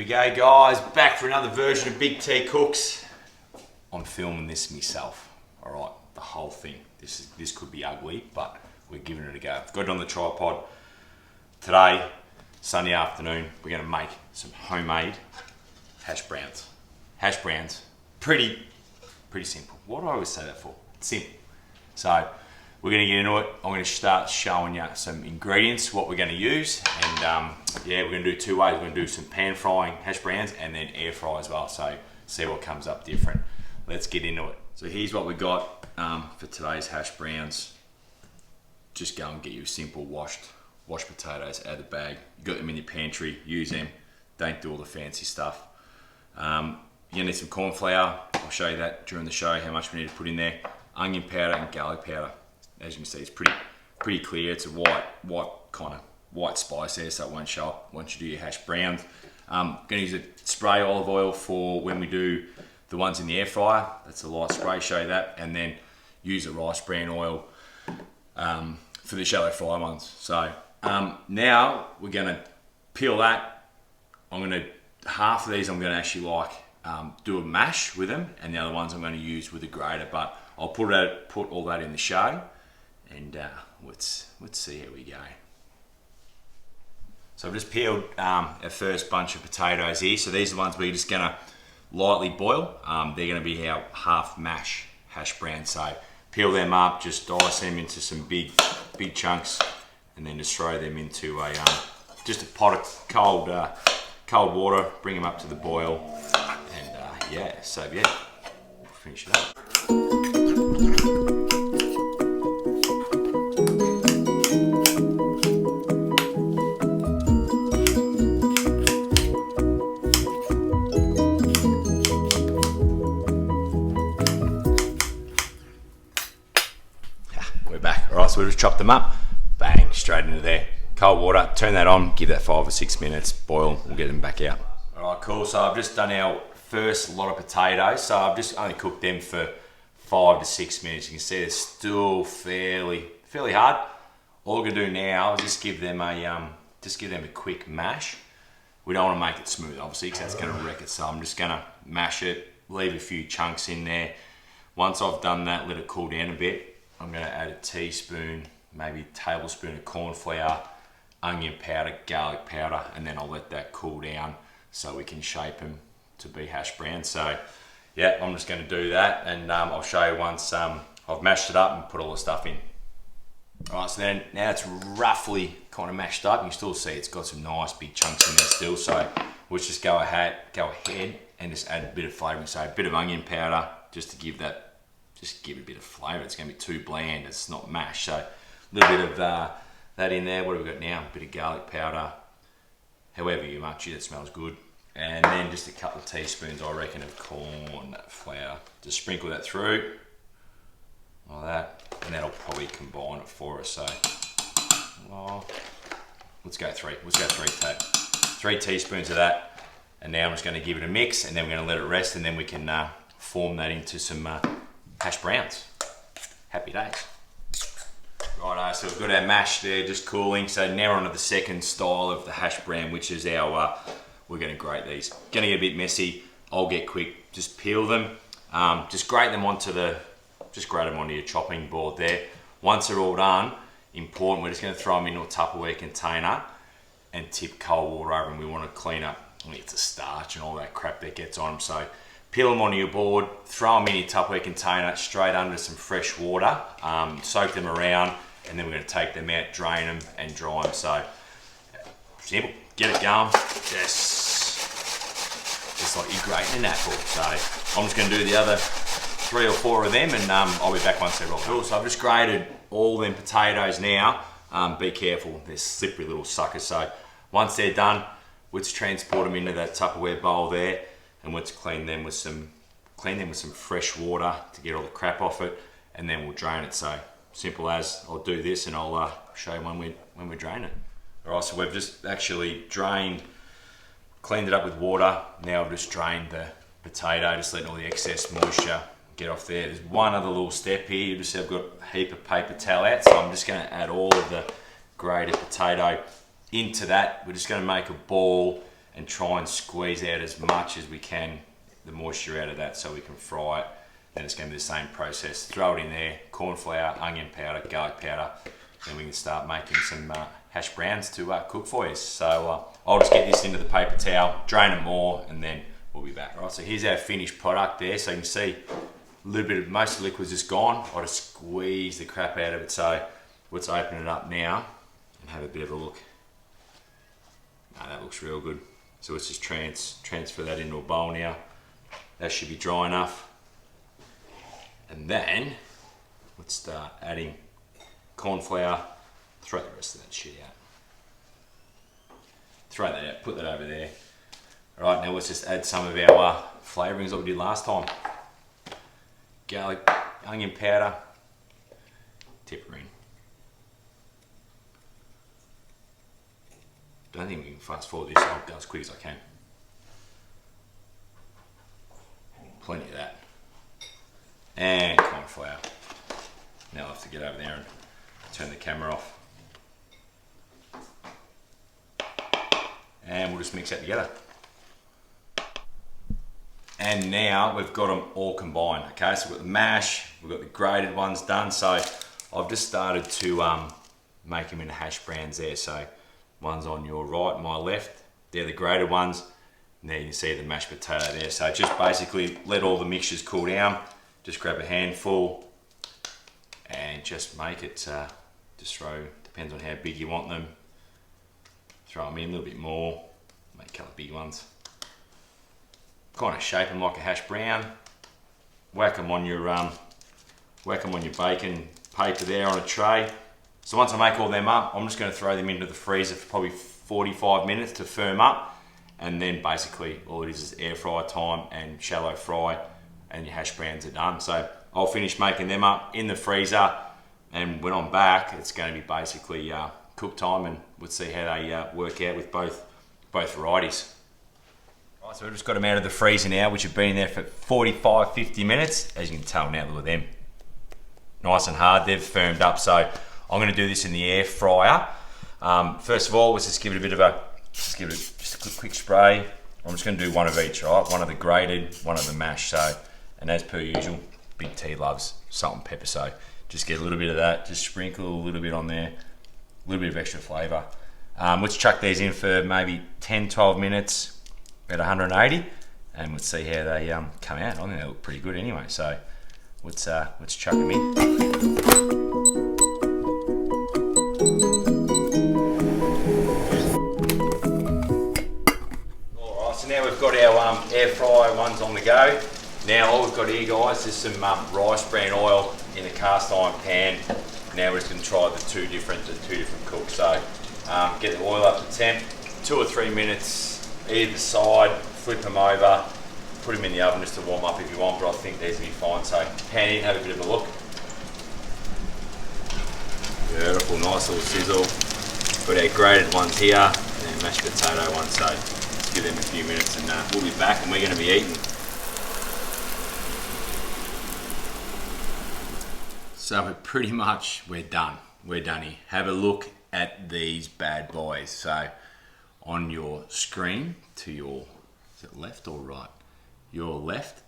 go, guys, back for another version of Big T Cooks. I'm filming this myself, all right, the whole thing. This could be ugly, but we're giving it a go. I've got it on the tripod. Today, Sunday afternoon, we're gonna make some homemade hash browns. Hash browns, pretty simple. What do I always say that for? Simple. So, we're gonna get into it. I'm gonna start showing you some ingredients, what we're gonna use, and yeah, we're gonna do two ways. We're gonna do some pan frying hash browns and then air fry as well, so see what comes up different. Let's get into it. So here's what we got for today's hash browns. Just go and get your simple washed potatoes out of the bag. You got them in your pantry, use them. Don't do all the fancy stuff. You're gonna need some corn flour. I'll show you that during the show, how much we need to put in there. Onion powder and garlic powder. As you can see, it's pretty clear. It's a white spice there, so it won't show up once you do your hash browns. Gonna use a spray olive oil for when we do the ones in the air fryer. That's a light spray, show you that. And then use a rice bran oil for the shallow fry ones. So now we're gonna peel that. Half of these I'm gonna actually do a mash with them, and the other ones I'm gonna use with a grater, but I'll put all that in the show, and let's see how we go. So I've just peeled our first bunch of potatoes here. So these are the ones we're just gonna lightly boil. They're gonna be our half mash hash brown. So peel them up, just dice them into some big chunks, and then just throw them into just a pot of cold water. Bring them up to the boil, and yeah, we'll finish it up. We're back. All right, so we'll just chop them up, bang, straight into there. Cold water, turn that on, give that 5 or 6 minutes, boil, we'll get them back out. All right, cool, so I've just done our first lot of potatoes, so I've just only cooked them for 5 to 6 minutes. You can see they're still fairly hard. All we're gonna do now is just give them a quick mash. We don't wanna make it smooth, obviously, because that's gonna wreck it, so I'm just gonna mash it, leave a few chunks in there. Once I've done that, let it cool down a bit, I'm gonna add a teaspoon, maybe a tablespoon of corn flour, onion powder, garlic powder, and then I'll let that cool down so we can shape them to be hash browns. So yeah, I'm just gonna do that, and I'll show you once I've mashed it up and put all the stuff in. All right, so then now it's roughly kind of mashed up. You can still see it's got some nice big chunks in there still, so let's just go ahead and just add a bit of flavouring. So a bit of onion powder, just to give it a bit of flavour. It's gonna be too bland, it's not mashed. So a little bit of that in there. What have we got now? A bit of garlic powder, however you much it, it smells good. And then just a couple of teaspoons, I reckon, of corn flour. Just sprinkle that through, like that, and that'll probably combine it for us. So, let's go three teaspoons of that. And now I'm just gonna give it a mix, and then we're gonna let it rest, and then we can form that into some hash browns. Happy days. Righto, so we've got our mash there just cooling. So now we're on to the second style of the hash brown, which is our, we're gonna grate these. Gonna get a bit messy. I'll get quick, just peel them. Just grate them onto your chopping board there. Once they're all done, important, we're just gonna throw them into a Tupperware container and tip cold water over them. We wanna clean up the starch and all that crap that gets on them. So peel them onto your board, throw them in your Tupperware container straight under some fresh water, soak them around, and then we're going to take them out, drain them, and dry them. So simple, get it going. Just like you're grating an apple. So I'm just going to do the other 3 or 4 of them, and I'll be back once they're all done. So I've just grated all them potatoes now. Be careful, they're slippery little suckers. So once they're done, let's transport them into that Tupperware bowl there, and let's clean them with some fresh water to get all the crap off it, and then we'll drain it. So simple as, I'll do this and I'll show you when we drain it. All right, so we've just actually cleaned it up with water. Now I've just drained the potato, just letting all the excess moisture get off there. There's one other little step here. You just see I've got a heap of paper towel out, so I'm just going to add all of the grated potato into that. We're just going to make a ball and try and squeeze out as much as we can, the moisture out of that, so we can fry it. Then it's going to be the same process. Throw it in there, corn flour, onion powder, garlic powder, then we can start making some hash browns to cook for you. So I'll just get this into the paper towel, drain it more, and then we'll be back. Right, so here's our finished product there. So you can see a little bit of, most of the liquid's just gone. I just squeeze the crap out of it. So let's open it up now and have a bit of a look. That looks real good. So let's just transfer that into a bowl now. That should be dry enough. And then let's start adding corn flour. Throw the rest of that shit out. Throw that out, put that over there. All right, now let's just add some of our flavourings that we did last time. Garlic, onion powder, tip her in. Don't think we can fast forward this, I'll go as quick as I can. Plenty of that. And corn flour. Now I'll have to get over there and turn the camera off. And we'll just mix that together. And now we've got them all combined. Okay, so we've got the mash, we've got the grated ones done. So I've just started to make them into hash browns there. So one's on your right, my left. They're the grated ones. And there you can see the mashed potato there. So just basically let all the mixtures cool down. Just grab a handful and just make it, just throw, depends on how big you want them. Throw them in a little bit more, make a couple of big ones. Kind of shape them like a hash brown. Whack them on your baking paper there on a tray. So once I make all them up, I'm just going to throw them into the freezer for probably 45 minutes to firm up. And then basically all it is air fry time and shallow fry, and your hash browns are done. So I'll finish making them up in the freezer, and when I'm back, it's going to be basically cook time, and we'll see how they work out with both varieties. Right, so we've just got them out of the freezer now, which have been there for 45-50 minutes. As you can tell now, look at them. Nice and hard, they've firmed up. So I'm going to do this in the air fryer. First of all, let's just give it a bit of a, just a quick spray. I'm just going to do one of each, right? One of the grated, one of the mashed. So, and as per usual, Big T loves salt and pepper. So just get a little bit of that, just sprinkle a little bit on there, a little bit of extra flavour. Let's chuck these in for maybe 10-12 minutes at 180, and let's see how they come out. I think they look pretty good anyway. So let's chuck them in. Now we've got our air fryer ones on the go. Now all we've got here, guys, is some rice bran oil in a cast iron pan. Now we're just going to try the two different cooks. So get the oil up to temp, 2 or 3 minutes either side, flip them over, put them in the oven just to warm up if you want, but I think these will be fine. So pan in, have a bit of a look. Beautiful, nice little sizzle. Got our grated ones here and then mashed potato ones. So give them a few minutes and we'll be back and we're going to be eating. So we're done. We're done here. Have a look at these bad boys. So on your screen to your, is it left or right? Your left.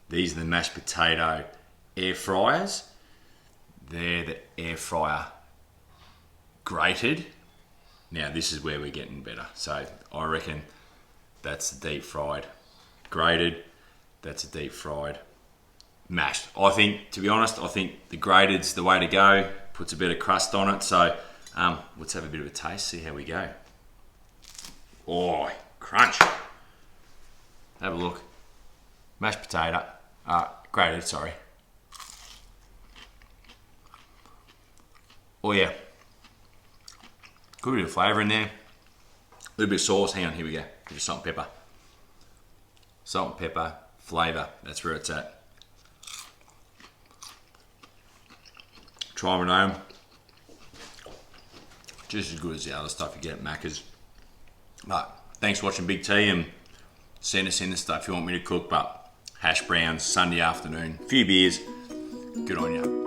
These are the mashed potato air fryers. They're the air fryer grated. Now this is where we're getting better. So I reckon that's the deep fried. Grated, that's a deep fried. Mashed. I think, to be honest, I think the grated's the way to go. Puts a bit of crust on it. So let's have a bit of a taste, see how we go. Oh, crunch. Have a look. Mashed potato, grated, sorry. Oh yeah. Good bit of flavour in there. A little bit of sauce. Hang on, here we go. Give you salt and pepper. Salt and pepper, flavour. That's where it's at. Try them at home. Just as good as the other stuff you get at Macca's. But thanks for watching Big T, and send us in the stuff you want me to cook. But hash browns, Sunday afternoon, few beers. Good on you.